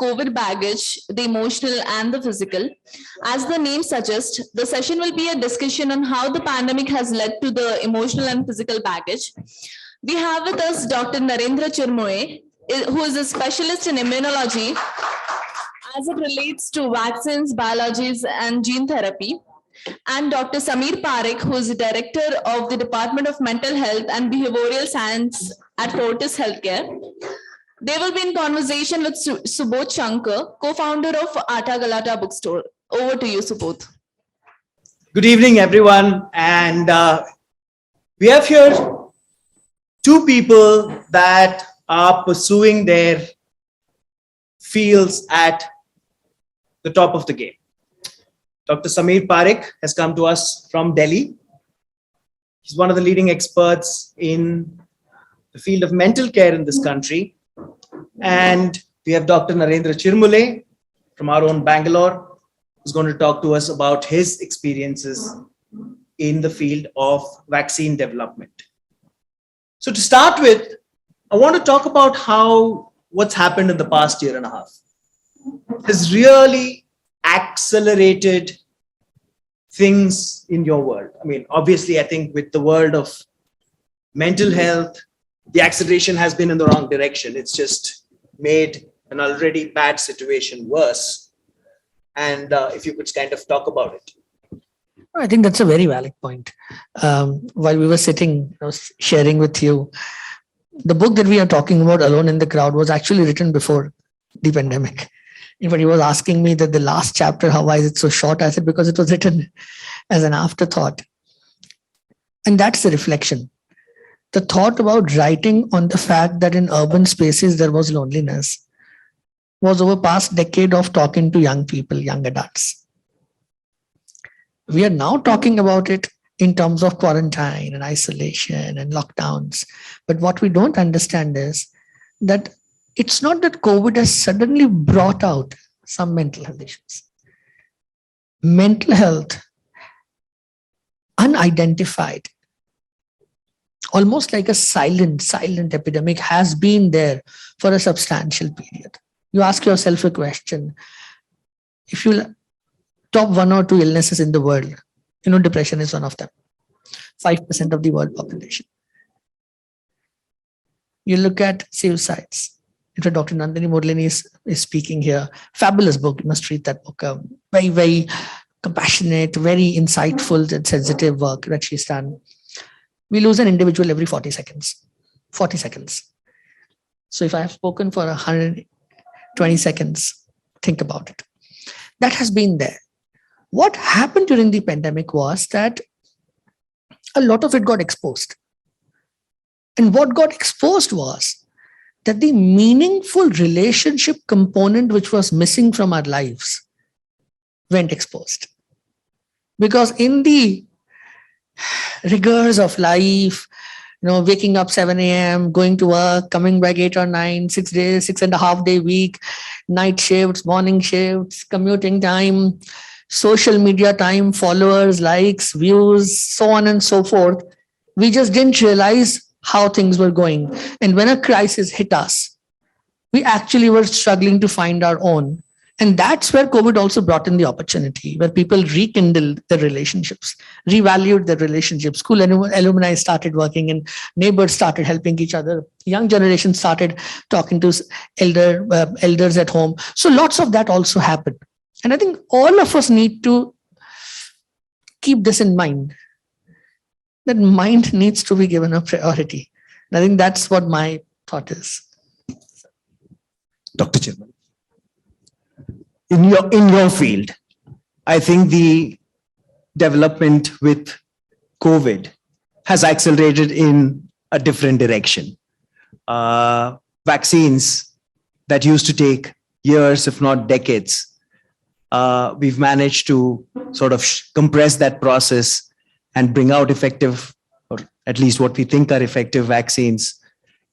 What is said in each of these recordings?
COVID baggage, the emotional and the physical. As the name suggests, the session will be a discussion on how the pandemic has led to the emotional and physical baggage. We have with us Dr. Narendra Chirmoe, who is a specialist in immunology as it relates to vaccines, biologics, and gene therapy, and Dr. Sameer Parekh, who is the director of the Department of Mental Health and Behavioral Science at Fortis Healthcare. They will be in conversation with Subodh Shankar, co-founder of Atta Galata Bookstore. Over to you, Subodh. Good evening, everyone. And we have here two people that are pursuing their fields at the top of the game. Dr. Sameer Parekh has come to us from Delhi. He's one of the leading experts in the field of mental care in this country. And we have Dr. Narendra Chirmoe from our own Bangalore, who's going to talk to us about his experiences in the field of vaccine development. So to start with, I want to talk about how what's happened in the past year and a half has really accelerated things in your world. I mean, obviously, I think with the world of mental health, the acceleration has been in the wrong direction. It's just made an already bad situation worse. And if you could kind of talk about it. I think that's a very valid point. While we were sitting, I was sharing with you, the book that we are talking about, Alone in the Crowd, was actually written before the pandemic. But he was asking me that the last chapter, why is it so short? I said, because it was written as an afterthought. And that's the reflection. The thought about writing on the fact that in urban spaces there was loneliness was over past decade of talking to young people, young adults. We are now talking about it in terms of quarantine and isolation and lockdowns. But what we don't understand is that it's not that COVID has suddenly brought out some mental health issues. Mental health, unidentified, almost like a silent epidemic, has been there for a substantial period. You ask yourself a question. If you top 1 or 2 illnesses in the world, depression is one of them. 5% of the world population. You look at suicides. In fact, Dr. Nandini Murlini is speaking here. Fabulous book. You must read that book. Very, very compassionate, very insightful and sensitive work that she's done. We lose an individual every 40 seconds. 40 seconds. So if I have spoken for 120 seconds, think about it. That has been there. What happened during the pandemic was that a lot of it got exposed. And what got exposed was that the meaningful relationship component which was missing from our lives went exposed. Because in the rigors of life, waking up 7 a.m., going to work, coming back 8 or 9, 6 days, 6.5 day week, night shifts, morning shifts, commuting time, social media time, followers, likes, views, so on and so forth. We just didn't realize how things were going. And when a crisis hit us, we actually were struggling to find our own. And that's where COVID also brought in the opportunity, where people rekindled their relationships, revalued their relationships. School alumni started working and neighbors started helping each other. Young generation started talking to elders at home. So lots of that also happened. And I think all of us need to keep this in mind, that mind needs to be given a priority. And I think that's what my thought is. Dr. Chirmoe, in your field, I think the development with COVID has accelerated in a different direction. Vaccines that used to take years, if not decades, we've managed to sort of compress that process and bring out effective, or at least what we think are effective vaccines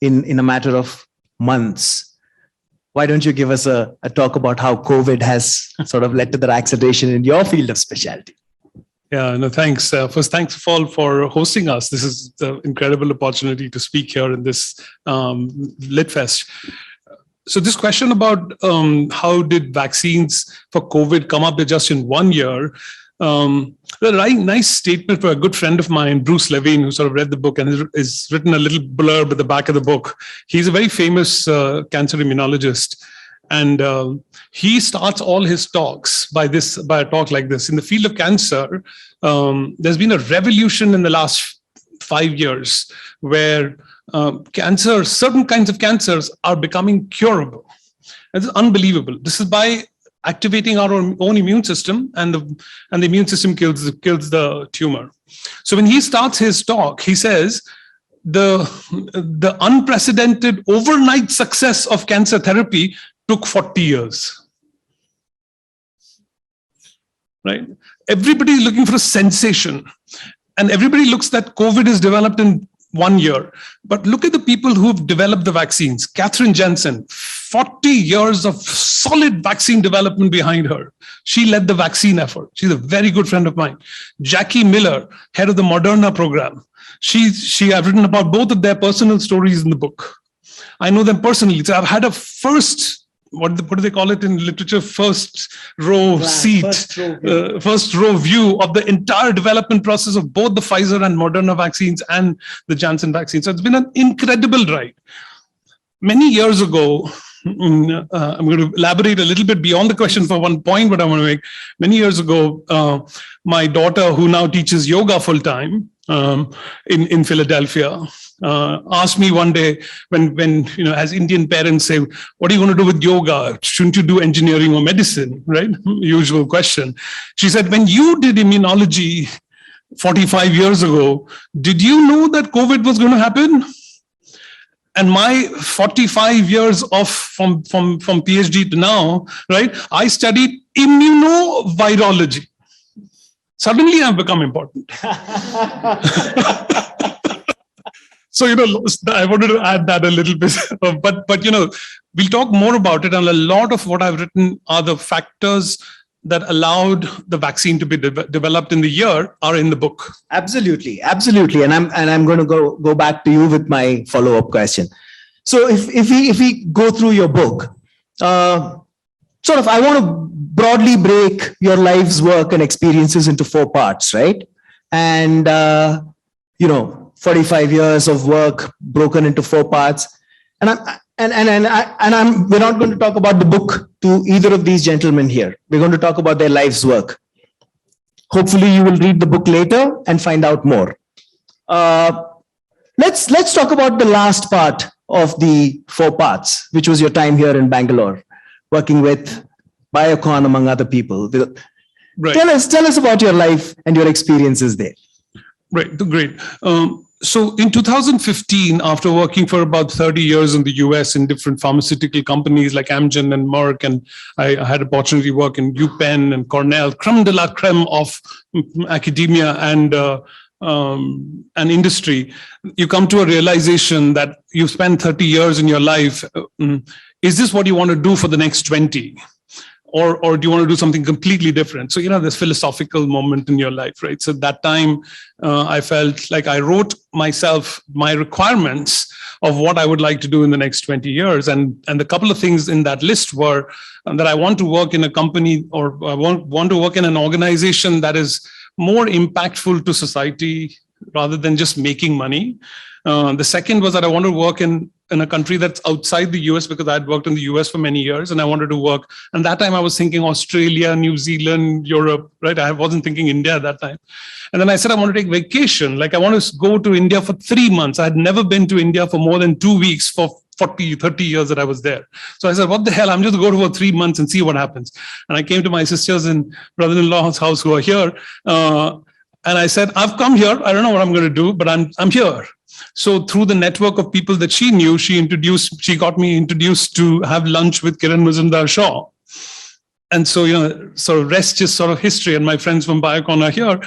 in a matter of months. Why don't you give us a talk about how COVID has sort of led to the acceleration in your field of specialty? Yeah, no, thanks. First, thanks all for hosting us. This is an incredible opportunity to speak here in this LitFest. So this question about how did vaccines for COVID come up just in 1 year? A nice statement for a good friend of mine, Bruce Levine, who sort of read the book and has written a little blurb at the back of the book. He's a very famous cancer immunologist. And he starts all his talks by a talk like this. In the field of cancer, there's been a revolution in the last 5 years where certain kinds of cancers are becoming curable. It's unbelievable. This is by activating our own immune system, and the immune system kills the tumor. So when he starts his talk, he says the unprecedented overnight success of cancer therapy took 40 years. Right? Everybody is looking for a sensation, and everybody looks that COVID is developed in 1 year. But look at the people who've developed the vaccines. Catherine Janssen, 40 years of solid vaccine development behind her. She led the vaccine effort. She's a very good friend of mine. Jackie Miller, head of the Moderna program. I've written about both of their personal stories in the book. I know them personally. So I've had a what do they call it in literature? First row seat, first row view of the entire development process of both the Pfizer and Moderna vaccines and the Janssen vaccine. So it's been an incredible ride. Many years ago, I'm going to elaborate a little bit beyond the question for one point, but I want to make. Many years ago, my daughter, who now teaches yoga full time in Philadelphia, asked me one day when as Indian parents say, what are you going to do with yoga? Shouldn't you do engineering or medicine? Right? Usual question. She said, when you did immunology 45 years ago, did you know that COVID was going to happen? And my 45 years from PhD to now, right? I studied immunovirology. Suddenly I've become important. So, I wanted to add that a little bit, but we'll talk more about it. And a lot of what I've written are the factors that allowed the vaccine to be developed in the year are in the book. Absolutely. And I'm going to go back to you with my follow-up question. So if we go through your book, I want to broadly break your life's work and experiences into 4 parts, right? And 45 years of work broken into 4 parts. And we're not going to talk about the book to either of these gentlemen here. We're going to talk about their life's work. Hopefully you will read the book later and find out more. Let's talk about the last part of the 4 parts, which was your time here in Bangalore, working with Biocon, among other people. Right. Tell us about your life and your experiences there. Right, great. So in 2015, after working for about 30 years in the US in different pharmaceutical companies like Amgen and Merck, and I had opportunity to work in UPenn and Cornell, creme de la creme of academia and industry, you come to a realization that you've spent 30 years in your life. Is this what you want to do for the next 20? Or do you want to do something completely different? So, this philosophical moment in your life, right? So that time, I felt like I wrote myself my requirements of what I would like to do in the next 20 years. And the couple of things in that list were that I want to work in a company, or I want to work in an organization that is more impactful to society rather than just making money. The second was that I want to work in a country that's outside the US, because I had worked in the US for many years and I wanted to work. And that time I was thinking Australia, New Zealand, Europe, right? I wasn't thinking India at that time. And then I said, I want to take vacation. Like I want to go to India for 3 months. I had never been to India for more than 2 weeks for 40, 30 years that I was there. So I said, what the hell? I'm just going to go for 3 months and see what happens. And I came to my sisters and brother-in-law's house who are here. And I said, I've come here. I don't know what I'm going to do, but I'm here. So through the network of people that she knew, she got me introduced to have lunch with Kiran Mazumdar-Shaw. And so, sort of rest is sort of history, and my friends from Biocon are here.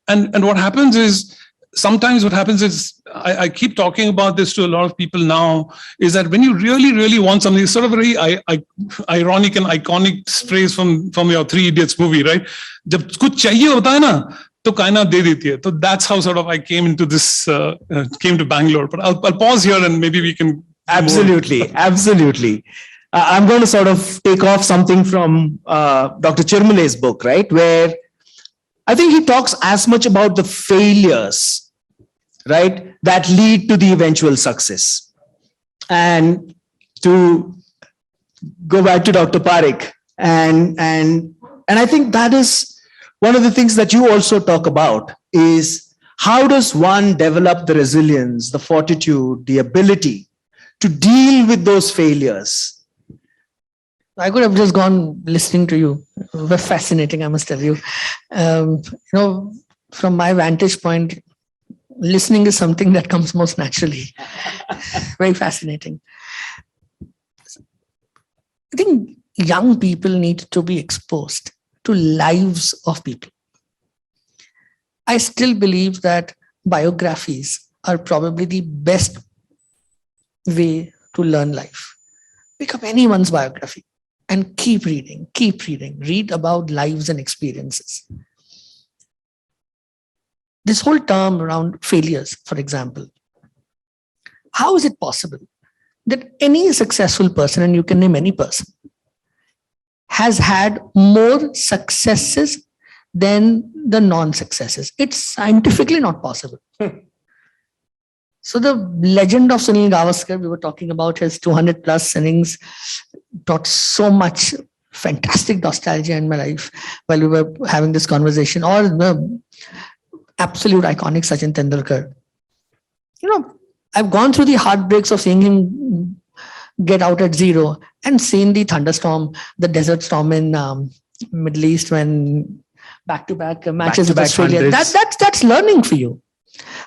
And what happens is, sometimes what happens is, I keep talking about this to a lot of people now, is that when you really, really want something, it's sort of very ironic and iconic phrase from your 3 Idiots movie, right? Jab kuch chahiye hota hai na, to kainat de deti hai. So that's how sort of I came into this, came to Bangalore. But I'll pause here and maybe we can. Absolutely. I'm going to sort of take off something from Dr. Chirmule's book, right? Where I think he talks as much about the failures, right, that lead to the eventual success. And to go back to Dr. Parekh, and I think that is one of the things that you also talk about is how does one develop the resilience, the fortitude, the ability to deal with those failures? I could have just gone listening to you. It was fascinating, I must tell you. From my vantage point, listening is something that comes most naturally. Very fascinating. I think young people need to be exposed to lives of people. I still believe that biographies are probably the best way to learn life. Pick up anyone's biography and keep reading, read about lives and experiences. This whole term around failures, for example, how is it possible that any successful person, and you can name any person, has had more successes than the non-successes? It's scientifically not possible. So the legend of Sunil Gavaskar, we were talking about his 200 plus innings, brought so much fantastic nostalgia in my life while we were having this conversation. Or the absolute iconic Sachin Tendulkar. I've gone through the heartbreaks of seeing him get out at 0 and seen the thunderstorm, the desert storm in Middle East when back-to-back matches with Australia. That's learning for you.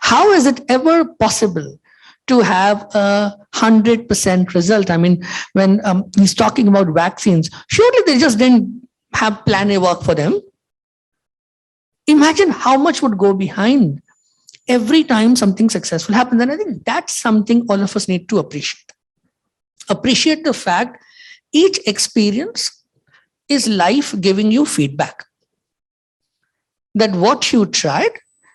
How is it ever possible to have a 100% result? I mean, when he's talking about vaccines, surely they just didn't have plan A work for them. Imagine how much would go behind every time something successful happens. And I think that's something all of us need to appreciate. Appreciate the fact each experience is life giving you feedback. That what you tried,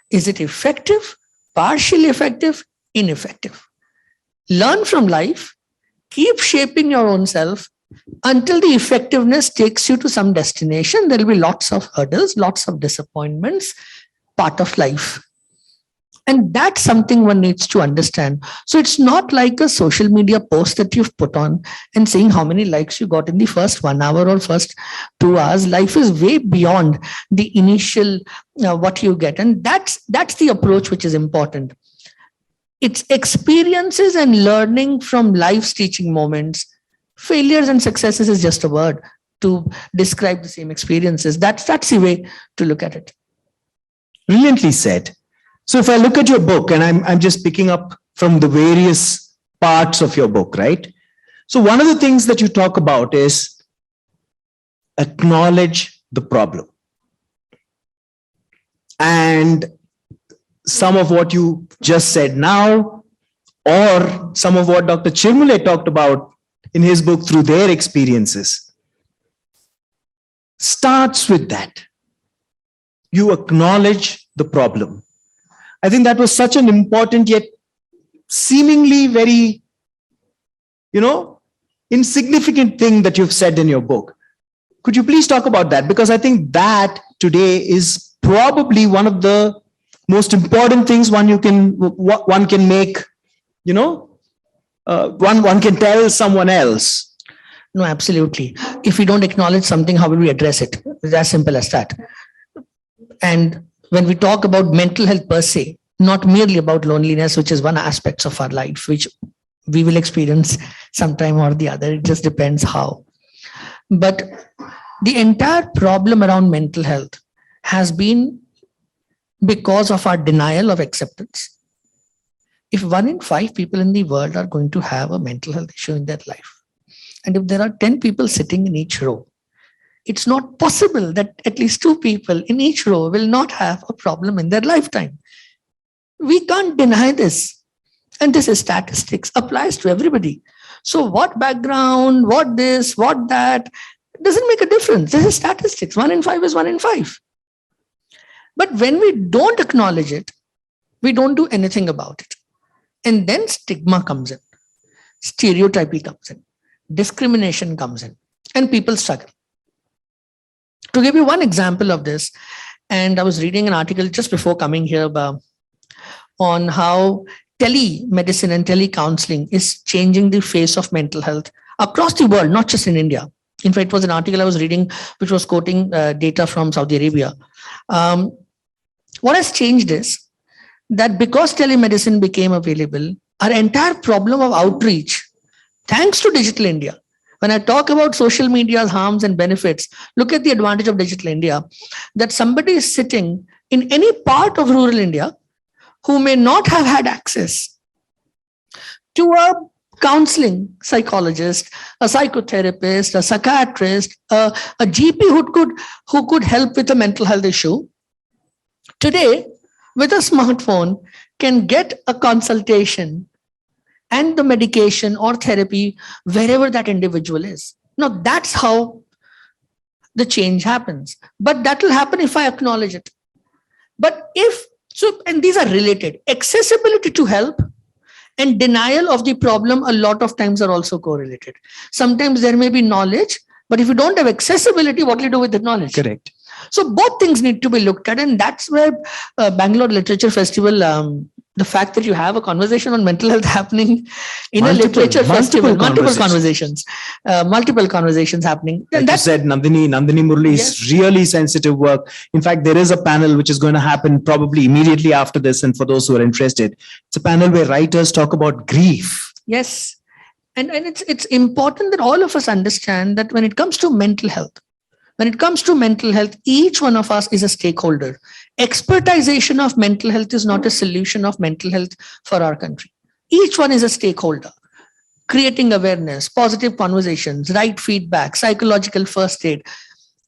is it effective, partially effective, ineffective? Learn from life, keep shaping your own self until the effectiveness takes you to some destination. There will be lots of hurdles, lots of disappointments, part of life. And that's something one needs to understand. So it's not like a social media post that you've put on and seeing how many likes you got in the first 1 hour or first 2 hours. Life is way beyond the initial what you get. And that's the approach which is important. It's experiences and learning from life's teaching moments. Failures and successes is just a word to describe the same experiences. That's the way to look at it. Brilliantly said. So if I look at your book, and I'm just picking up from the various parts of your book, right? So one of the things that you talk about is acknowledge the problem. And some of what you just said now, or some of what Dr. Chirmule talked about in his book through their experiences, starts with that. You acknowledge the problem. I think that was such an important yet seemingly very, insignificant thing that you've said in your book. Could you please talk about that? Because I think that today is probably one of the most important things one can make, one can tell someone else. No, absolutely. If we don't acknowledge something, how will we address it? It's as simple as that. And when we talk about mental health per se, not merely about loneliness, which is one aspect of our life, which we will experience sometime or the other. It just depends how. But the entire problem around mental health has been because of our denial of acceptance. If 1 in 5 people in the world are going to have a mental health issue in their life, and if there are 10 people sitting in each row, it's not possible that at least 2 people in each row will not have a problem in their lifetime. We can't deny this. And this is statistics, applies to everybody. So what background, what this, what that, doesn't make a difference. This is statistics. 1 in 5 is 1 in 5. But when we don't acknowledge it, we don't do anything about it. And then stigma comes in. Stereotyping comes in. discrimination comes in and people struggle. To give you one example of this, and I was reading an article just before coming here on how telemedicine and telecounseling is changing the face of mental health across the world, not just in India. In fact, it was an article I was reading which was quoting data from Saudi Arabia. What has changed is that because telemedicine became available, our entire problem of outreach, thanks to Digital India. When I talk about social media's harms and benefits, look at the advantage of Digital India, that somebody is sitting in any part of rural India who may not have had access to a counseling psychologist, a psychotherapist, a psychiatrist, a GP who could help with a mental health issue. Today, with a smartphone, can get a consultation and the medication or therapy wherever that individual is. Now, that's how the change happens. But that will happen if I acknowledge it. But and these are related. Accessibility to help and denial of the problem a lot of times are also correlated. Sometimes there may be knowledge, but if you don't have accessibility, what do you do with the knowledge? Correct. So both things need to be looked at, and that's where Bangalore Literature Festival, the fact that you have a conversation on mental health happening in a literature festival, multiple conversations happening. Like you said, Nandini Murli is really sensitive work. In fact, there is a panel which is going to happen probably immediately after this. And for those who are interested, it's a panel where writers talk about grief. Yes. And it's important that all of us understand that when it comes to mental health, each one of us is a stakeholder. Expertization of mental health is not a solution of mental health for our country. Each one is a stakeholder. Creating awareness, positive conversations, right feedback, psychological first aid,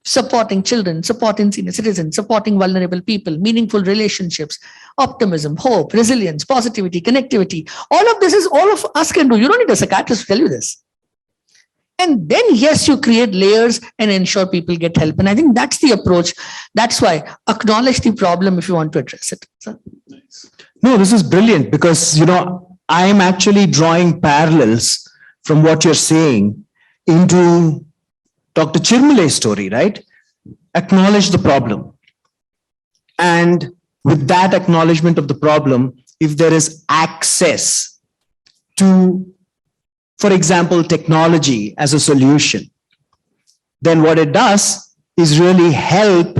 supporting children, supporting senior citizens, supporting vulnerable people, meaningful relationships, optimism, hope, resilience, positivity, connectivity. All of this is all of us can do. You don't need a psychiatrist to tell you this. And then, yes, you create layers and ensure people get help. And I think that's the approach. That's why acknowledge the problem if you want to address it. So. No, this is brilliant because, I'm actually drawing parallels from what you're saying into Dr. Chirmale's story, right? Acknowledge the problem. And with that acknowledgement of the problem, if there is access to, for example, technology as a solution, then what it does is really help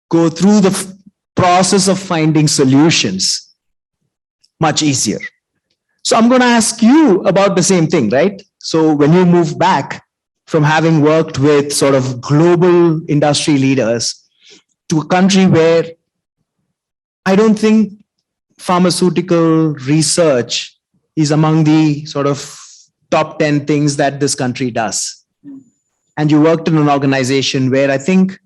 go through the process of finding solutions much easier. So I'm going to ask you about the same thing, right? So when you move back from having worked with sort of global industry leaders to a country where I don't think pharmaceutical research is among the sort of top 10 things that this country does. And you worked in an organization where I think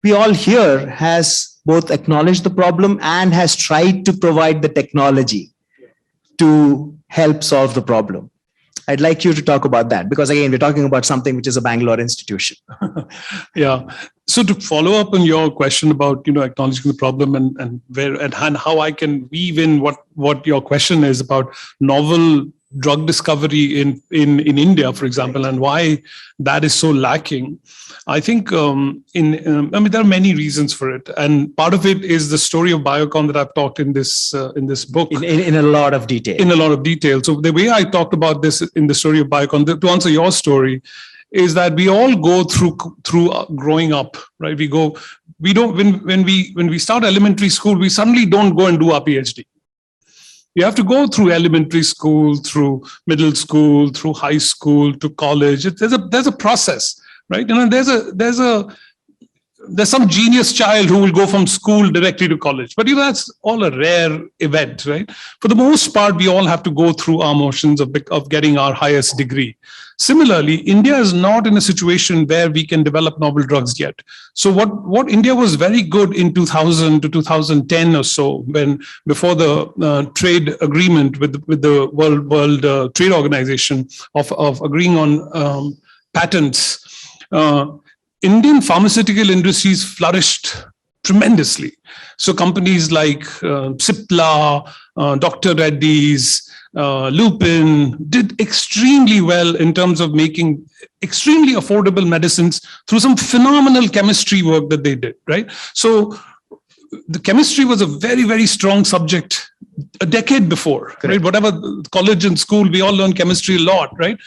we all here has both acknowledged the problem and has tried to provide the technology to help solve the problem. I'd like you to talk about that because again, we're talking about something which is a Bangalore institution. Yeah. So to follow up on your question about, acknowledging the problem and where and how I can weave in what your question is about novel drug discovery in India, for example, and why that is so lacking. I think there are many reasons for it, and part of it is the story of Biocon that I've talked in this book in a lot of detail. In a lot of detail. So the way I talked about this in the story of Biocon, to answer your story, is that we all go through growing up, right? We don't when we start elementary school, we suddenly don't go and do our PhD. You have to go through elementary school, through middle school, through high school, to college. There's a process, right? There's some genius child who will go from school directly to college, but that's all a rare event, right? For the most part, we all have to go through our motions of getting our highest degree. Similarly, India is not in a situation where we can develop novel drugs yet. So what India was very good in 2000 to 2010 or so, before the trade agreement with the World Trade Organization of agreeing on patents, Indian pharmaceutical industries flourished tremendously. So companies like Cipla, Dr. Reddy's, Lupin, did extremely well in terms of making extremely affordable medicines through some phenomenal chemistry work that they did, right? So the chemistry was a very, very strong subject a decade before, right? Whatever college and school, we all learn chemistry a lot, right?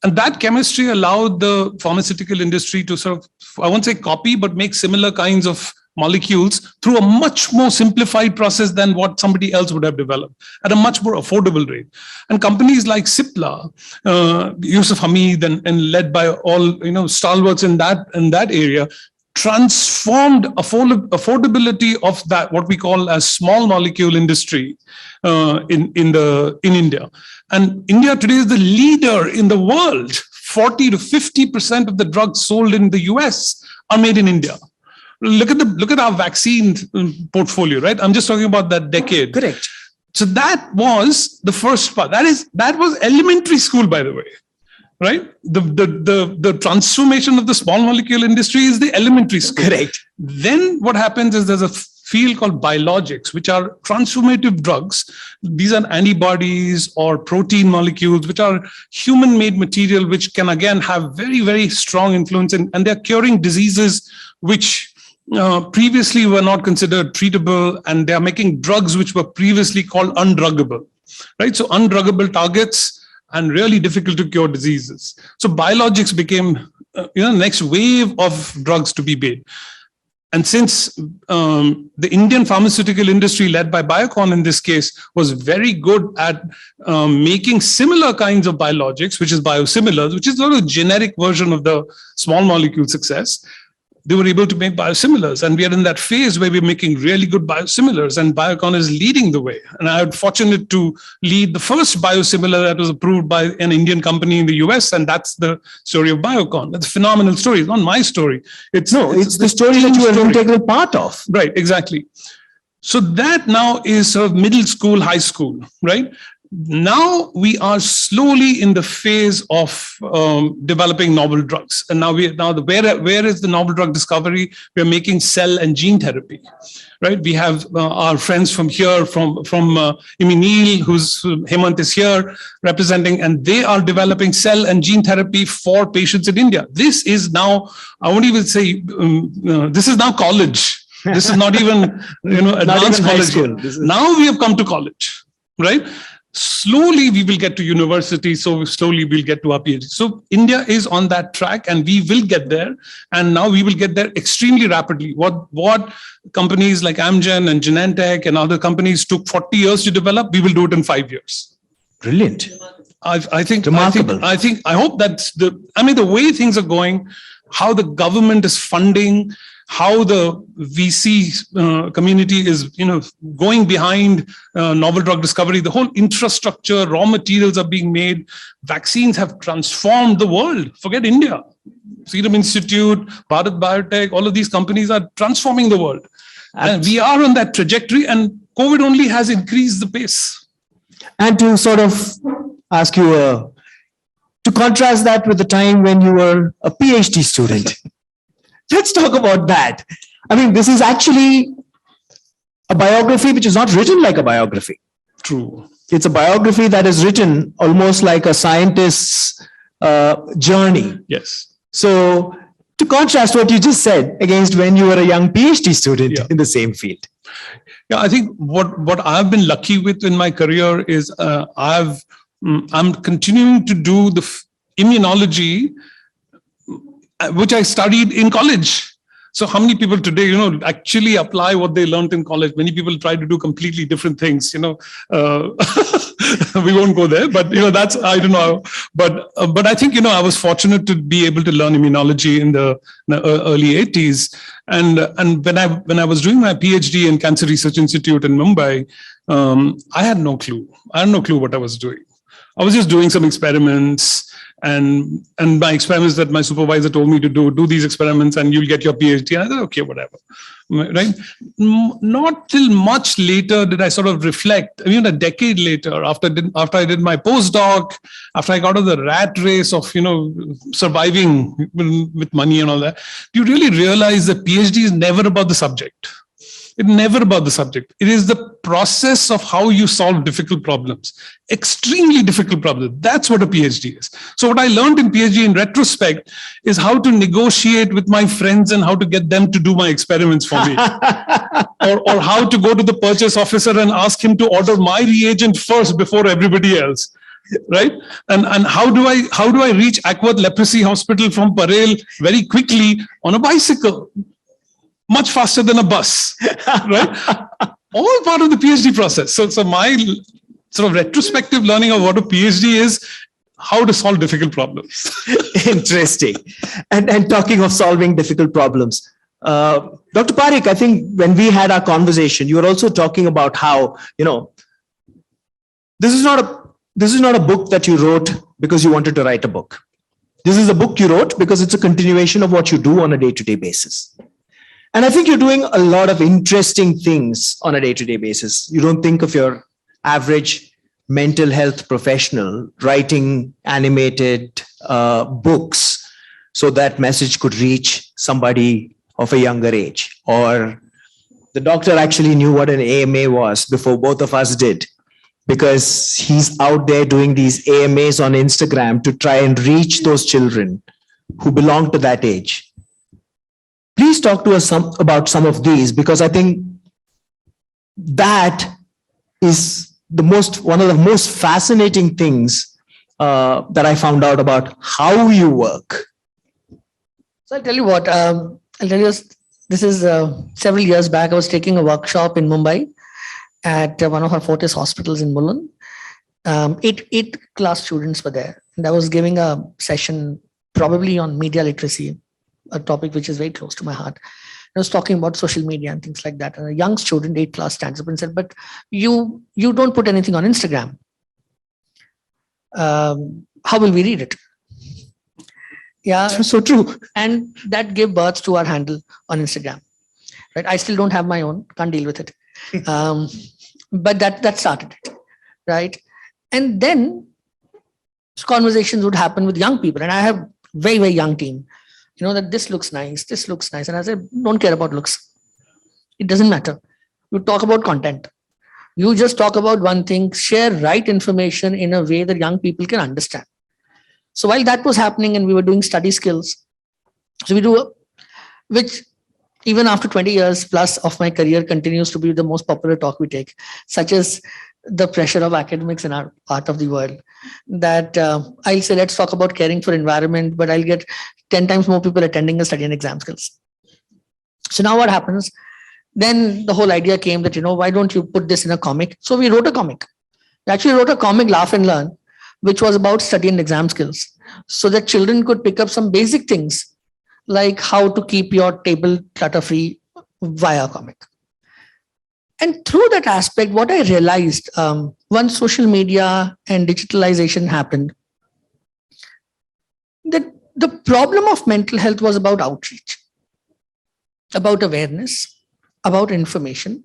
And that chemistry allowed the pharmaceutical industry to sort of, I won't say copy, but make similar kinds of molecules through a much more simplified process than what somebody else would have developed at a much more affordable rate. And companies like Cipla, Yusuf Hamid, and led by all stalwarts in that area, transformed affordability of that what we call as small molecule industry in India. And India today is the leader in the world. 40 to 50% of the drugs sold in the US are made in India. Look at our vaccine portfolio, right? I'm just talking about that decade. Correct. So that was the first part. That was elementary school, by the way, right? The transformation of the small molecule industry is the elementary school. Correct. Then what happens is there's a field called biologics, which are transformative drugs. These are antibodies or protein molecules, which are human-made material, which can again have very, very strong influence, and they're curing diseases which previously were not considered treatable, and they are making drugs which were previously called undruggable, right? So undruggable targets and really difficult to cure diseases. So biologics became the next wave of drugs to be made. And since the Indian pharmaceutical industry, led by Biocon in this case, was very good at making similar kinds of biologics, which is biosimilars, which is sort of a generic version of the small molecule success, they were able to make biosimilars. And we are in that phase where we're making really good biosimilars, and Biocon is leading the way. And I'm fortunate to lead the first biosimilar that was approved by an Indian company in the US, and that's the story of Biocon. That's a phenomenal story. It's not my story. It's the story that you are an integral part of. Right, exactly. So that now is sort of middle school, high school, right? Now we are slowly in the phase of developing novel drugs, and now where is the novel drug discovery? We are making cell and gene therapy, right? We have our friends from here, from Immunil, who's Hemant is here representing, and they are developing cell and gene therapy for patients in India. This is now, I won't even say, this is now college. This is not even advanced college. Now we have come to college, right? Slowly we will get to university, so slowly we'll get to our PhD. So India is on that track, and we will get there. And now we will get there extremely rapidly. What companies like Amgen and Genentech and other companies took 40 years to develop, we will do it in 5 years. Brilliant. I think remarkable. I hope that's the way things are going, how the government is funding, how the VC community is, going behind novel drug discovery. The whole infrastructure, raw materials are being made. Vaccines have transformed the world. Forget India. Serum Institute, Bharat Biotech, all of these companies are transforming the world. And we are on that trajectory, and COVID only has increased the pace. And to sort of ask you, to contrast that with the time when you were a PhD student. Let's talk about that. I mean, this is actually a biography which is not written like a biography. True. It's a biography that is written almost like a scientist's journey. Yes. So to contrast what you just said against when you were a young PhD student in the same field. Yeah, I think what I've been lucky with in my career is I'm continuing to do the immunology, which I studied in college. So how many people today, actually apply what they learned in college? Many people try to do completely different things, we won't go there, but that's, I don't know. But I think, I was fortunate to be able to learn immunology in the early 80s. And when I was doing my PhD in Cancer Research Institute in Mumbai, I had no clue. I had no clue what I was doing. I was just doing some experiments, and my experiments that my supervisor told me to do these experiments and you'll get your PhD. And I thought, okay, whatever, right? Not till much later did I sort of reflect. A decade later, after I did my postdoc, after I got out of the rat race of, surviving with money and all that, you really realize that PhD is never about the subject. It's never about the subject. It is the process of how you solve difficult problems, extremely difficult problems. That's what a PhD is. So what I learned in PhD in retrospect is how to negotiate with my friends and how to get them to do my experiments for me. or how to go to the purchase officer and ask him to order my reagent first before everybody else. Right? And how do I reach Ackworth Leprosy Hospital from Parel very quickly on a bicycle? Much faster than a bus, right? All part of the PhD process. So my sort of retrospective learning of what a PhD is, how to solve difficult problems. Interesting. And talking of solving difficult problems, Dr. Parekh, I think when we had our conversation, you were also talking about how, this is not a book that you wrote because you wanted to write a book. This is a book you wrote because it's a continuation of what you do on a day-to-day basis. And I think you're doing a lot of interesting things on a day-to-day basis. You don't think of your average mental health professional writing animated books so that message could reach somebody of a younger age. Or the doctor actually knew what an AMA was before both of us did, because he's out there doing these AMAs on Instagram to try and reach those children who belong to that age. Please talk to us about some of these, because I think that is one of the most fascinating things that I found out about how you work. So I'll tell you what, this is several years back. I was taking a workshop in Mumbai at one of our Fortis hospitals in Mulund. Eight class students were there. And I was giving a session probably on media literacy, a topic which is very close to my heart. I was talking about social media and things like that. And a young student, 8th class, stands up and said, but you don't put anything on Instagram. How will we read it? Yeah. So true. And that gave birth to our handle on Instagram. Right? I still don't have my own, can't deal with it. But that started it. Right. And then conversations would happen with young people. And I have very, very young team. That this looks nice. And I said, don't care about looks. It doesn't matter. You talk about content. You just talk about one thing, share right information in a way that young people can understand. So while that was happening and we were doing study skills, so we do, which even after 20 years plus of my career continues to be the most popular talk we take, such as the pressure of academics in our part of the world, that I'll say, let's talk about caring for environment, but I'll get 10 times more people attending a study and exam skills. So now what happens? Then the whole idea came that, why don't you put this in a comic? So we wrote a comic. We actually wrote a comic, Laugh and Learn, which was about study and exam skills, so that children could pick up some basic things like how to keep your table clutter-free via comic. And through that aspect, what I realized, once social media and digitalization happened, that the problem of mental health was about outreach, about awareness, about information,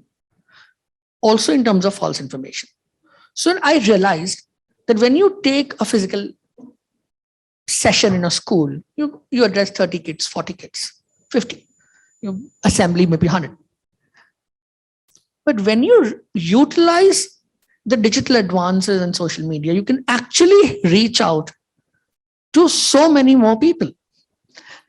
also in terms of false information. So I realized that when you take a physical session in a school, you address 30 kids, 40 kids, 50, assembly maybe 100. But when you utilize the digital advances and social media, you can actually reach out to so many more people,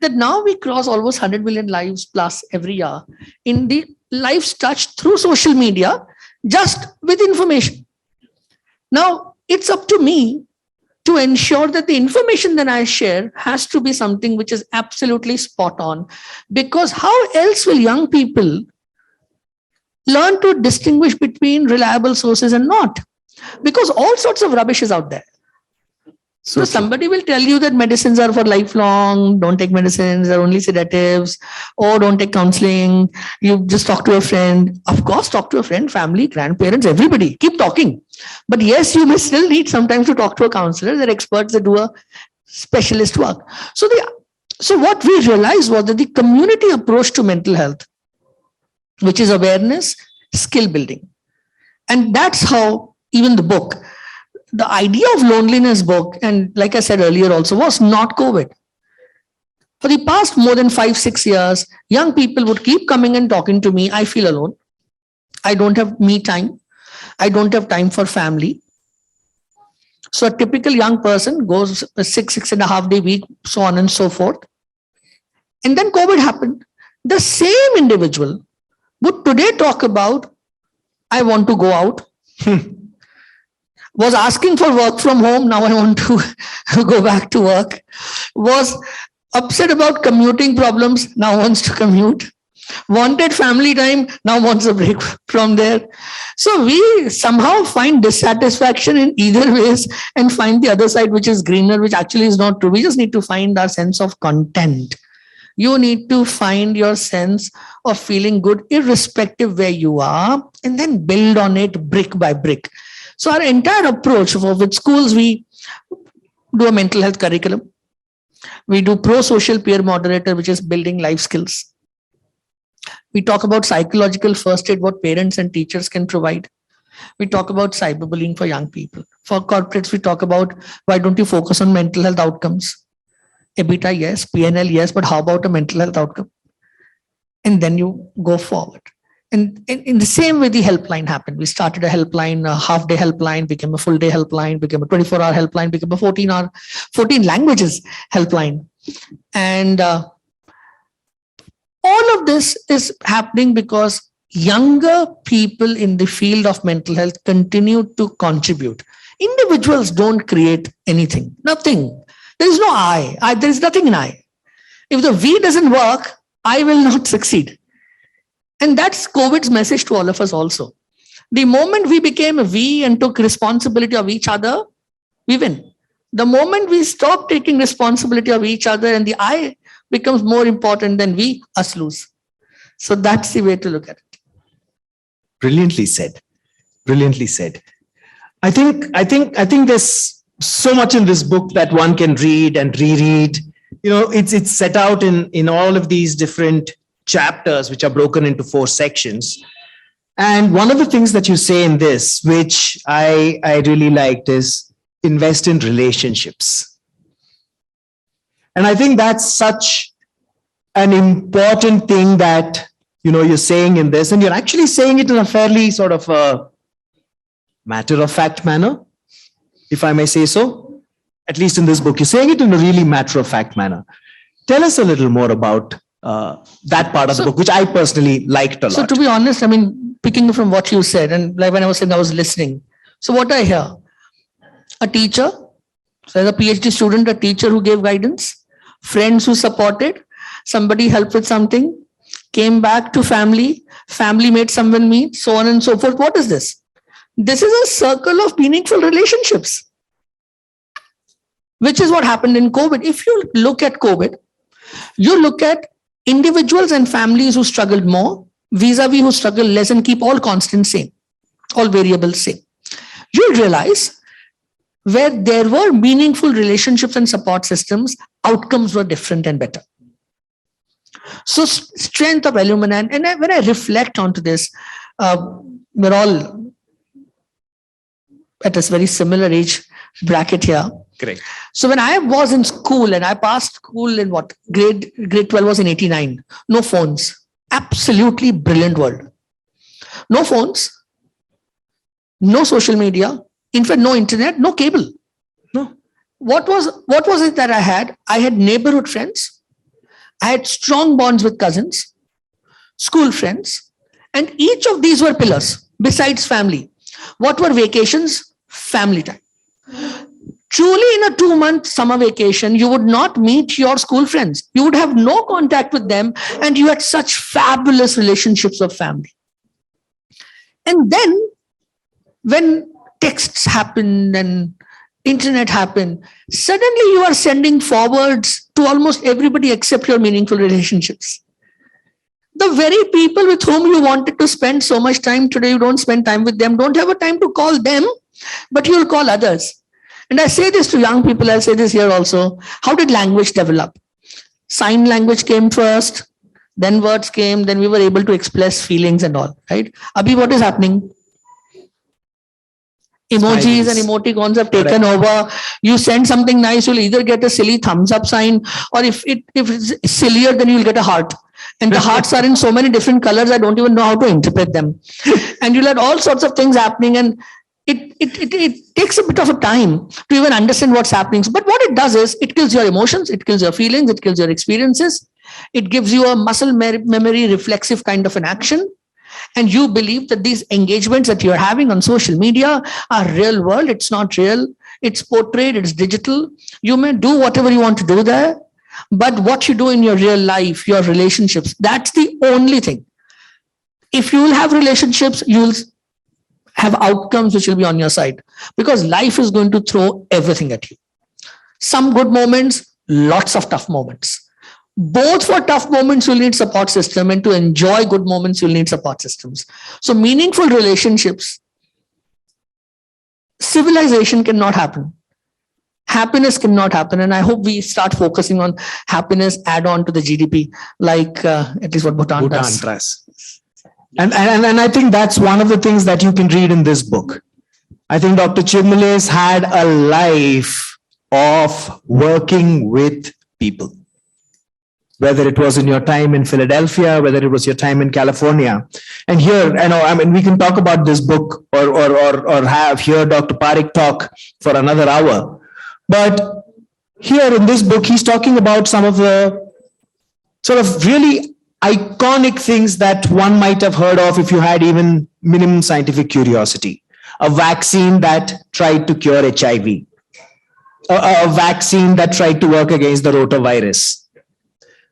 that now we cross almost 100 million lives plus every year in the lives touched through social media, just with information. Now, it's up to me to ensure that the information that I share has to be something which is absolutely spot on, because how else will young people learn to distinguish between reliable sources and not? Because all sorts of rubbish is out there. So somebody will tell you that medicines are for lifelong, don't take medicines, they're only sedatives, or don't take counseling, you just talk to a friend. Of course, talk to a friend, family, grandparents, everybody, keep talking. But yes, you may still need sometimes to talk to a counselor. They're experts that do a specialist work. So what we realized was that the community approach to mental health, which is awareness, skill building. And that's how even the book, the idea of loneliness book, and like I said earlier also, was not COVID. For the past more than 5-6 years, young people would keep coming and talking to me. I feel alone. I don't have me time. I don't have time for family. So a typical young person goes a 6.5 day week, so on and so forth. And then COVID happened. The same individual would today talk about, I want to go out. Was asking for work from home. Now I want to go back to work. Was upset about commuting problems. Now wants to commute. Wanted family time. Now wants a break from there. So we somehow find dissatisfaction in either ways and find the other side, which is greener, which actually is not true. We just need to find our sense of content. You need to find your sense of feeling good, irrespective where you are, and then build on it brick by brick. So our entire approach with schools, we do a mental health curriculum. We do pro-social peer moderator, which is building life skills. We talk about psychological first aid, what parents and teachers can provide. We talk about cyberbullying for young people. For corporates, we talk about why don't you focus on mental health outcomes? EBITDA, yes. PNL, yes. But how about a mental health outcome? And then you go forward. And in the same way, the helpline happened. We started a helpline, a half-day helpline, became a full-day helpline, became a 24-hour helpline, became a 14 languages helpline. And all of this is happening because younger people in the field of mental health continue to contribute. Individuals don't create anything, nothing. There is no I. There is nothing in I. If the we doesn't work, I will not succeed. And that's COVID's message to all of us also. The moment we became a we and took responsibility of each other, we win. The moment we stop taking responsibility of each other and the I becomes more important than we, us lose. So that's the way to look at it. Brilliantly said. Brilliantly said. I think there's so much in this book that one can read and reread. You know, it's set out in all of these different chapters, which are broken into 4 sections. And one of the things that you say in this, which I really liked, is invest in relationships. And I think that's such an important thing that, you know, you're saying in this, and you're actually saying it in a fairly sort of a matter-of-fact manner, if I may say so. At least in this book, you're saying it in a really matter-of-fact manner. Tell us a little more about that part of the book, which I personally liked a lot. So to be honest, I mean, picking from what you said, and like when I was saying, I was listening. So what I hear, a teacher, so as a PhD student, a teacher who gave guidance, friends who supported, somebody helped with something, came back to family, family made someone meet, so on and so forth. What is this? This is a circle of meaningful relationships, which is what happened in COVID. If you look at COVID, you look at individuals and families who struggled more vis-a-vis who struggle less and keep all constants same, all variables same. You'll realize where there were meaningful relationships and support systems, outcomes were different and better. So strength of alumni, and when I reflect onto this, we're all at a very similar age bracket here. Correct. So when I was in school and I passed school in what? Grade 12 was in 89. No phones. Absolutely brilliant world. No phones. No social media. In fact, no internet, no cable. No. What was it that I had? I had neighborhood friends. I had strong bonds with cousins, school friends, and each of these were pillars besides family. What were vacations? Family time. Truly, in a 2-month summer vacation, you would not meet your school friends. You would have no contact with them, and you had such fabulous relationships of family. And then, when texts happened and internet happened, suddenly you are sending forwards to almost everybody except your meaningful relationships. The very people with whom you wanted to spend so much time today, you don't spend time with them, don't have a time to call them, but you'll call others. And I say this to young people, I'll say this here also. How did language develop? Sign language came first, then words came, then we were able to express feelings and all, right? Abhi, what is happening? Emojis and emoticons have taken over. You send something nice, you'll either get a silly thumbs up sign, or if it's sillier, then you'll get a heart. And the hearts are in so many different colors, I don't even know how to interpret them. and you'll have all sorts of things happening, and it takes a bit of a time to even understand what's happening. But what it does is it kills your emotions, it kills your feelings, it kills your experiences. It gives you a muscle memory reflexive kind of an action. And you believe that these engagements that you're having on social media are real world. It's not real. It's portrayed, it's digital. You may do whatever you want to do there, but what you do in your real life, your relationships, that's the only thing. If you will have relationships, you'll have outcomes which will be on your side, because life is going to throw everything at you. Some good moments, lots of tough moments. Both for tough moments, you'll need support system, and to enjoy good moments, you'll need support systems. So meaningful relationships, civilization cannot happen. Happiness cannot happen. And I hope we start focusing on happiness add on to the GDP, like at least what Bhutan does. And I think that's one of the things that you can read in this book. I think Dr. Chivmale's had a life of working with people. Whether it was in your time in Philadelphia, whether it was your time in California. And here, we can talk about this book or have hear Dr. Parekh talk for another hour. But here in this book, he's talking about some of the sort of really iconic things that one might have heard of if you had even minimum scientific curiosity. A vaccine that tried to cure HIV. A vaccine that tried to work against the rotavirus.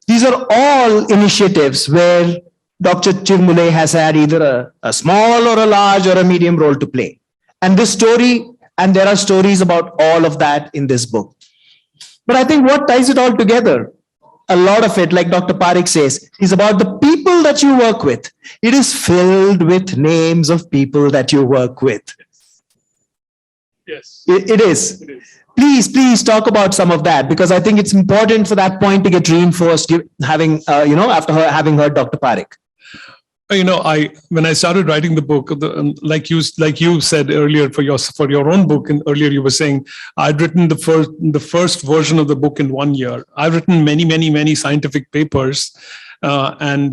These are all initiatives where Dr. Chivmale has had either a small or a large or a medium role to play. And this story, and there are stories about all of that in this book. But I think what ties it all together, a lot of it, like Dr. Parekh says, is about the people that you work with. It is filled with names of people that you work with. Yes. It is. Please talk about some of that, because I think it's important for that point to get reinforced, after having heard Dr. Parekh. When I started writing the book, like you said earlier for your own book, and earlier you were saying I'd written the first version of the book in 1 year. I've written many scientific papers, and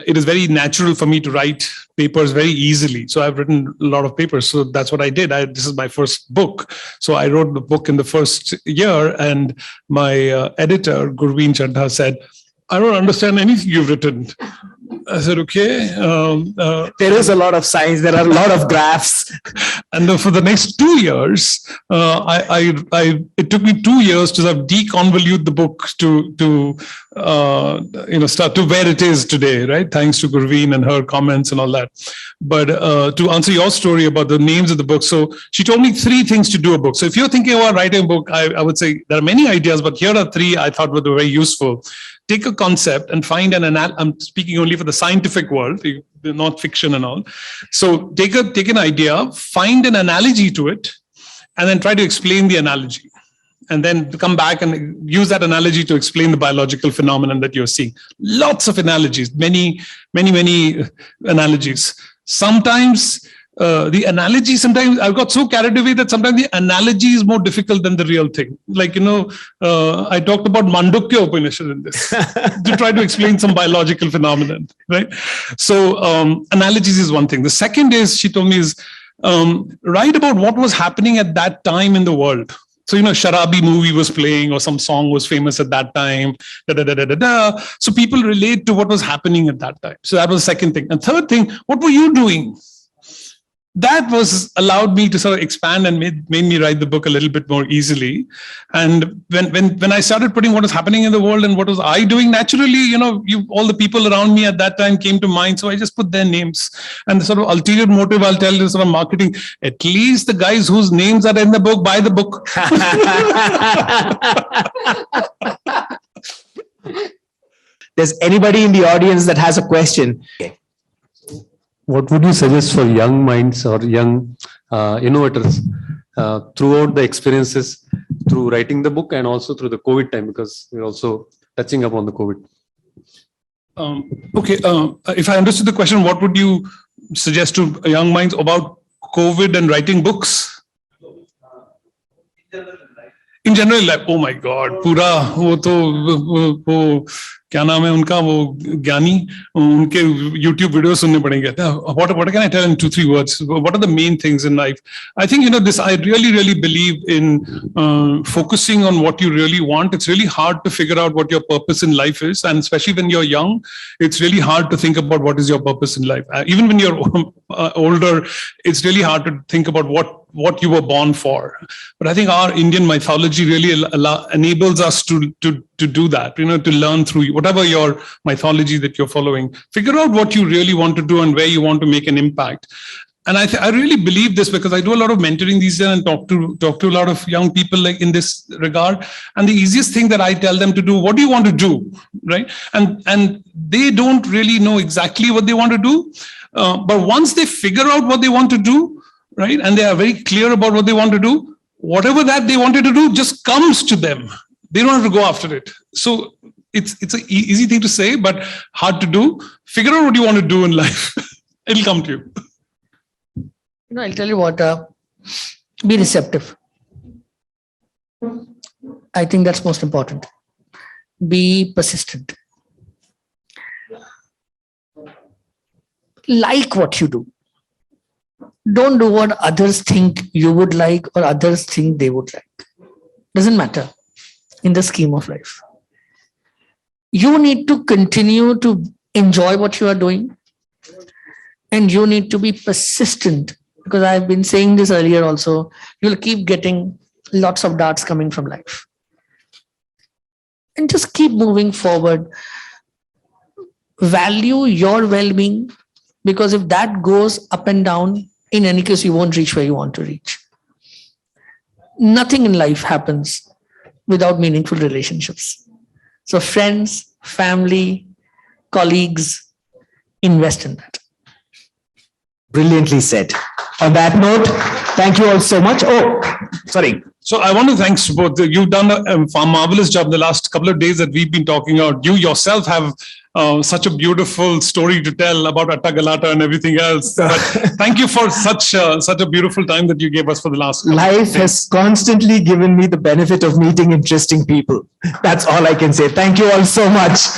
it is very natural for me to write papers very easily. So I've written a lot of papers. So that's what I did. This is my first book. So I wrote the book in the first year, and my editor, Gurveen Chadha, said, "I don't understand anything you've written." I said, okay. There is a lot of science. There are a lot of graphs. And then for the next 2 years, it took me 2 years to sort of deconvolute the book to start to where it is today, right? Thanks to Gurveen and her comments and all that. But to answer your story about the names of the book, so she told me 3 things to do a book. So if you're thinking about writing a book, I would say there are many ideas, but here are 3 I thought were very useful. Take a concept and find I'm speaking only for the scientific world, not fiction and all. So take an idea, find an analogy to it, and then try to explain the analogy. And then come back and use that analogy to explain the biological phenomenon that you're seeing. Lots of analogies, many analogies. Sometimes I've got so carried away that sometimes the analogy is more difficult than the real thing. Like, I talked about Mandukya Upanishad in this to try to explain some biological phenomenon, right? So analogies is one thing. The second is, she told me, is write about what was happening at that time in the world. So, Sharabi movie was playing or some song was famous at that time, So people relate to what was happening at that time. So that was the second thing. And third thing, what were you doing? That was allowed me to sort of expand and made me write the book a little bit more easily. And when I started putting what was happening in the world and what was I doing, naturally, all the people around me at that time came to mind. So I just put their names. And the sort of ulterior motive I'll tell is sort of marketing. At least the guys whose names are in the book buy the book. There's anybody in the audience that has a question? What would you suggest for young minds or young innovators throughout the experiences through writing the book and also through the COVID time, because we're also touching upon the COVID? If I understood the question, what would you suggest to young minds about COVID and writing books? in general, like, oh my God, पूरा वो क्या नाम है उनका वो ज्ञानी उनके YouTube video सुनने पड़ेंगे. What can I tell in 2-3 words? What are the main things in life? I think, this, I really believe in focusing on what you really want. It's really hard to figure out what your purpose in life is. And especially when you're young, it's really hard to think about what is your purpose in life. Even when you're older, it's really hard to think about what you were born for. But I think our Indian mythology really enables us to do that, to learn through whatever your mythology that you're following. Figure out what you really want to do and where you want to make an impact. And I really believe this because I do a lot of mentoring these days and talk to a lot of young people like in this regard. And the easiest thing that I tell them to do, what do you want to do, right? And they don't really know exactly what they want to do. But once they figure out what they want to do, right, and they are very clear about what they want to do, whatever that they wanted to do just comes to them. They don't have to go after it. So it's an easy thing to say, but hard to do. Figure out what you want to do in life. It'll come to you. I'll tell you what, be receptive. I think that's most important. Be persistent. Like what you do. Don't do what others think you would like or others think they would like. Doesn't matter in the scheme of life. You need to continue to enjoy what you are doing. And you need to be persistent. Because I've been saying this earlier also, you'll keep getting lots of darts coming from life. And just keep moving forward. Value your well-being, because if that goes up and down, in any case, you won't reach where you want to reach. Nothing in life happens without meaningful relationships. So friends, family, colleagues, invest in that. Brilliantly said. On that note, thank you all so much. Oh, sorry. So I want to thank both. You've done a marvelous job the last couple of days that we've been talking about. You yourself have such a beautiful story to tell about Atta Galata and everything else. But thank you for such a beautiful time that you gave us for the last couple of Life days. has constantly given me the benefit of meeting interesting people. That's all I can say. Thank you all so much.